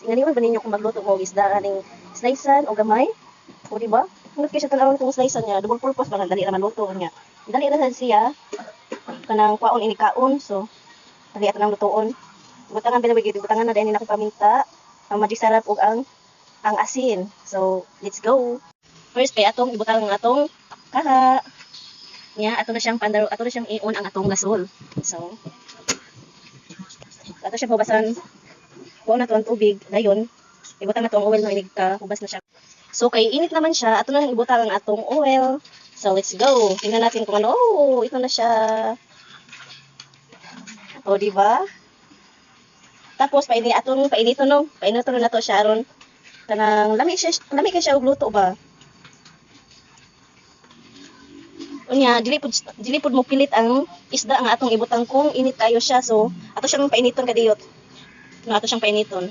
Inaniwan ba ninyo kung magluto mo isda aning slicean o gamay? O di ba? Ngunit kay siya tanawon kung slicean niya, double purpose ba dali ra man luto niya. Dali ra sad siya kanang kwaon ini kaon, so dali ato nang lutoon. Butangan binabigay butangan na din ako paminta, ang magic sarap ug ang asin. So, let's go. First kay atong ibutang ang atong kaha. Nya ato na siyang pandaro, ato na siyang ion ang atong gasol. So, ato siyang hubasan. Kuha na to ang tubig, dayon ibutang na to ang oil no inig ka hubas na siya. So kay init naman siya, ato na lang ibutang ang atong oil. So let's go. Tingnan natin kung ano. Oh, ito na siya. O di ba? Tapos painiton no. Painiton na to siya aron kanang lami kay siya og luto ba. Unya dili pud mo pilit ang isda ang atong ibutang kung init kayo siya. So ato siyang painiton kadiyot. No, ato siyang painiton.